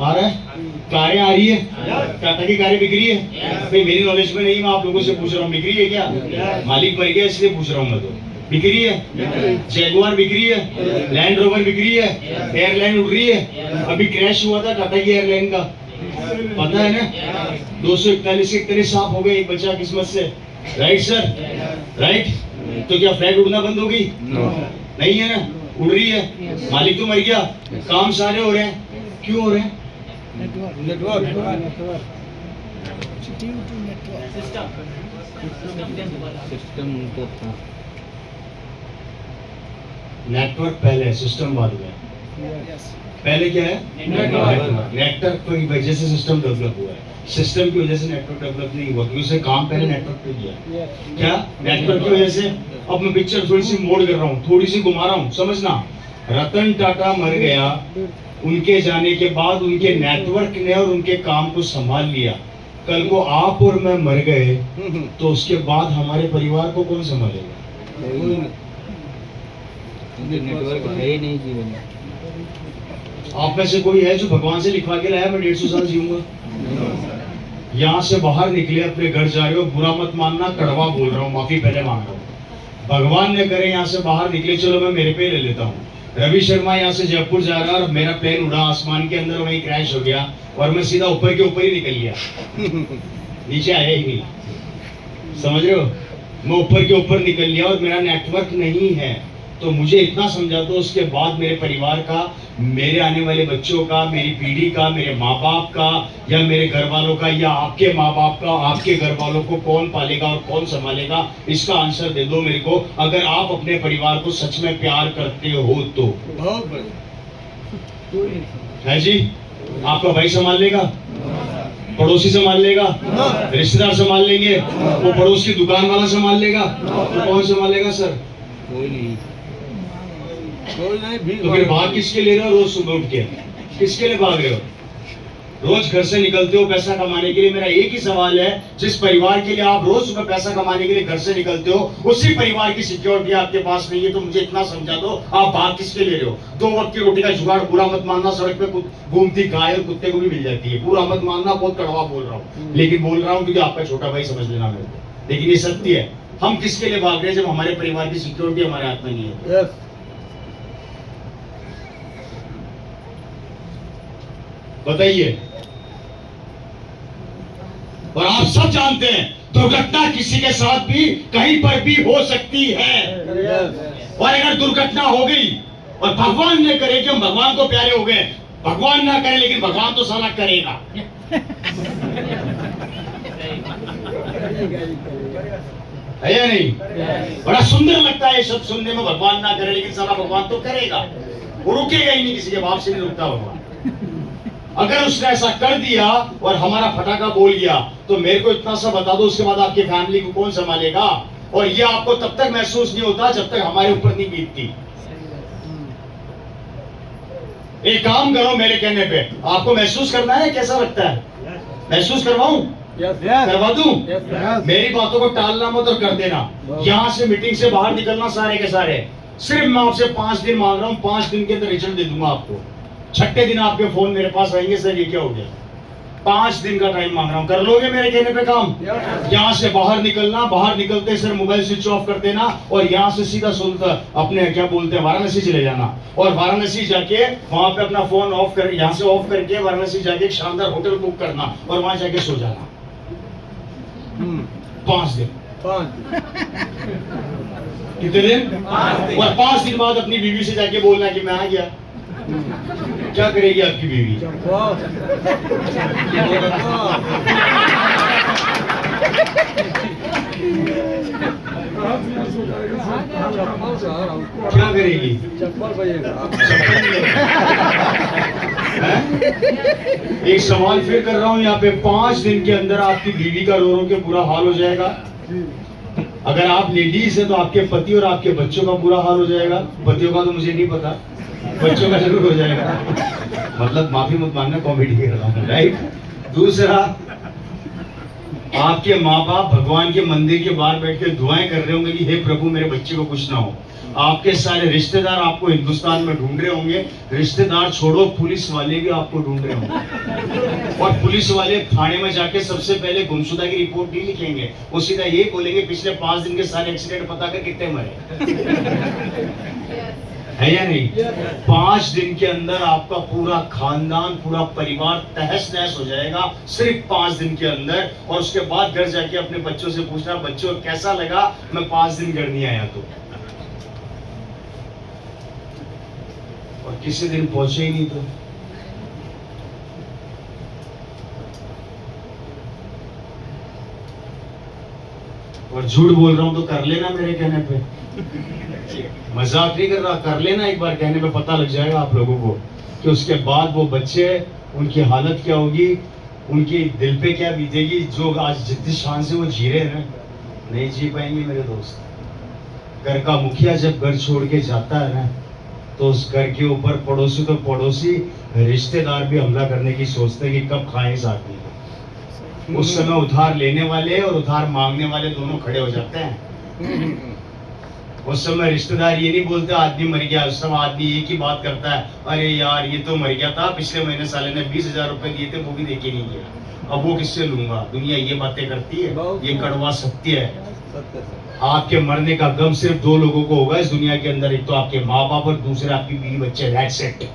आ रहा है? कारें आ रही है, टाटा की कारें बिक रही है। भाई मेरी नॉलेज में नहीं, मैं आप लोगों से पूछ रहा हूँ, बिक रही है क्या? मालिक मर गया इसलिए पूछ रहा हूँ मैं तो। बिक रही है, जैगुआर बिक रही है, लैंड रोवर बिक रही है, एयरलाइन उड़ रही है। अभी क्रैश हुआ था टाटा की एयरलाइन का, पता है ना? 241 सांप हो गए, एक बचा किस्मत से। Right sir, right. तो क्या फ्लाइट उड़ना बंद हो गई? नहीं है ना, उड़ रही है। मालिक तो मर गया, काम सारे हो रहे हैं। क्यों हो रहे हैं? नेटवर्क पहले, सिस्टम बाद में। पहले क्या है? नेटवर्क की वजह से सिस्टम डेवलप हुआ है, सिस्टम की वजह से नेटवर्क डेवलप नहीं हुआ, क्योंकि उसने काम पहले नेटवर्क पे किया। क्या? नेटवर्क की वजह से। अब मैं पिक्चर थोड़ी सी मोड़ कर रहा हूँ, थोड़ी सी घुमा रहा हूँ, समझना। रतन टाटा मर गया, उनके जाने के बाद उनके नेटवर्क ने और उनके काम को संभाल लिया। कल को आप और मैं मर गए तो उसके बाद हमारे परिवार को कौन संभालेगा? नेटवर्क है ही नहीं जीवन में। आप में से कोई है जो भगवान से लिखवा के लाया मैं 150 साल जीऊंगा? यहाँ से बाहर निकले, अपने घर जा रहे हो, बुरा मत मानना, कड़वा बोल रहा हूँ, माफी पहले मांग रहा हूँ। भगवान ने करे यहाँ से बाहर निकले, चलो मैं मेरे पे ले लेता हूँ। रवि शर्मा यहाँ से जयपुर जा रहा और मेरा प्लेन उड़ा आसमान के अंदर, वहीं क्रैश हो गया और मैं सीधा ऊपर के ऊपर ही निकल गया, नीचे आया ही नहीं। समझ रहे हो? मैं ऊपर के ऊपर निकल लिया और मेरा नेटवर्क नहीं है। तो मुझे इतना समझा दो, उसके बाद मेरे परिवार का, मेरे आने वाले बच्चों का, मेरी पीढ़ी का, मेरे माँ बाप का, या मेरे घर वालों का, या आपके माँ बाप का, आपके घर वालों को कौन पालेगा और कौन संभालेगा? इसका आंसर दे दो मेरे को, अगर आप अपने परिवार को सच में प्यार करते हो तो। है जी? आपका भाई संभाल लेगा, पड़ोसी संभाल लेगा, रिश्तेदार संभाल लेंगे, वो पड़ोस की दुकान वाला संभाल लेगा, तो कौन संभालेगा सर? कोई नहीं। तो फिर भाग किसके ले रहे हो रोज सुबह उठ के? किसके लिए भाग रहे हो? रोज घर से निकलते हो पैसा कमाने के लिए। मेरा एक ही सवाल है, जिस परिवार के लिए आप रोज सुबह पैसा कमाने के लिए घर से निकलते हो, उसी परिवार की सिक्योरिटी आपके पास नहीं है, तो मुझे इतना समझा दो, आप भाग किसके ले रहे हो? 2 वक्त की रोटी का जुगाड़, बुरा मत मानना, सड़क पे घूमती गाय और कुत्ते को भी मिल जाती है। बुरा मत मानना, बहुत कड़वा बोल रहा हूँ, लेकिन बोल रहा हूँ क्योंकि आपका छोटा भाई, समझ लेना मेरे को। लेकिन ये सत्य है, हम किसके लिए भाग रहे हैं जब हमारे परिवार की सिक्योरिटी हमारे हाथ में नहीं है? बताइए। और आप सब जानते हैं, दुर्घटना किसी के साथ भी कहीं पर भी हो सकती है। और अगर दुर्घटना हो गई और भगवान ने करे कि हम भगवान को प्यारे हो गए, भगवान ना करे लेकिन भगवान तो साला करेगा। है या नहीं? बड़ा सुंदर लगता है ये शब्द सुनने में, भगवान ना करे लेकिन साला भगवान तो करेगा। वो रुकेगा ही नहीं, किसी के बाप से नहीं रुकता भगवान। अगर उसने ऐसा कर दिया और हमारा फटाका बोल गया, तो मेरे को इतना सा बता दो, उसके बाद आपकी फैमिली को कौन संभालेगा? और ये आपको तब तक महसूस नहीं होता जब तक हमारे ऊपर नहीं बीतती। एक काम करो मेरे कहने पे, आपको महसूस करना है, कैसा लगता है? महसूस करवाऊं? करवा दूं? मेरी बातों को टालना मत और कर देना। यहाँ से मीटिंग से बाहर निकलना सारे के सारे, सिर्फ मैं आपसे 5 दिन मांग रहा हूँ, 5 दिन के अंदर रिजल्ट दे दूंगा आपको। 6ठे दिन आपके फोन मेरे पास आएंगे, सर ये क्या हो गया? 5 दिन का टाइम मांग रहा हूं, कर लोगे मेरे कहने पे काम? यहाँ से बाहर निकलना, बाहर निकलते सर मोबाइल स्विच ऑफ कर देना और यहाँ से सीधा सुनता अपने क्या बोलते हैं वाराणसी चले जाना, और वाराणसी जाके वहां पे अपना फोन ऑफ कर, यहाँ से ऑफ करके वाराणसी जाके एक शानदार होटल बुक करना और वहां जाके सो जाना। 5 दिन। कितने दिन? और 5 दिन बाद अपनी बीवी से जाके बोलना कि मैं आ गया। क्या करेगी आपकी बीवी? क्या करेगी? एक सवाल फिर कर रहा हूं यहाँ पे, 5 दिन के अंदर आपकी बीवी का रो रो के बुरा हाल हो जाएगा। अगर आप लेडीज है तो आपके पति और आपके बच्चों का बुरा हाल हो जाएगा। पतियों का तो मुझे नहीं पता, बच्चों का जरूर हो जाएगा। मतलब माफी मत मानना, कॉमेडी कर रहा हूँ, राइट? दूसरा, आपके माँ बाप भगवान के मंदिर के बाहर बैठ के दुआएं कर रहे होंगे कि हे प्रभु मेरे बच्चे को कुछ ना हो। आपके सारे रिश्तेदार आपको हिंदुस्तान में ढूंढ रहे होंगे। रिश्तेदार छोड़ो, पुलिस वाले भी आपको ढूंढ रहे होंगे। और पुलिस वाले थाने में जाके सबसे पहले गुमशुदा की रिपोर्ट नहीं लिखेंगे, वो सीधा ये बोलेंगे पिछले 5 दिन के सारे एक्सीडेंट पता कर कितने मरे। है या नहीं? 5 दिन के अंदर आपका पूरा खानदान, पूरा परिवार तहस नहस हो जाएगा, सिर्फ 5 दिन के अंदर। और उसके बाद घर जाके अपने बच्चों से पूछना, बच्चों कैसा लगा मैं 5 दिन घर नहीं आया तो। और किसी दिन पहुंचे ही नहीं तो। और झूठ बोल रहा हूं तो कर लेना मेरे कहने पे, मजाक नहीं कर रहा, कर लेना एक बार कहने पे, पता लग जाएगा आप लोगों को कि उसके बाद वो बच्चे, उनकी हालत क्या होगी, उनकी दिल पे क्या बीतेगी। जो आज जितनी शान से वो जी रहे हैं ना, नहीं जी पाएंगे मेरे दोस्त। घर का मुखिया जब घर छोड़ के जाता है ना, तो उस घर के ऊपर पड़ोसी तो पड़ोसी, रिश्तेदार भी हमला करने की सोचते हैं कि कब खाएं इस आदमी को। उस समय उधार लेने वाले और उधार मांगने वाले दोनों खड़े हो जाते हैं। उस समय रिश्तेदार ये नहीं बोलते आदमी मर गया, उस समय आदमी एक ही बात करता है, अरे यार ये तो मर गया था, पिछले महीने साले ने 20,000 रुपए दिए थे, वो भी देके नहीं गया, अब वो किससे लूंगा। दुनिया ये बातें करती है, ये कड़वा सत्य है। आपके मरने का गम सिर्फ 2 लोगों को होगा इस दुनिया के अंदर, एक तो आपके माँ बाप और दूसरे आपकी बीवी बच्चे। That's it.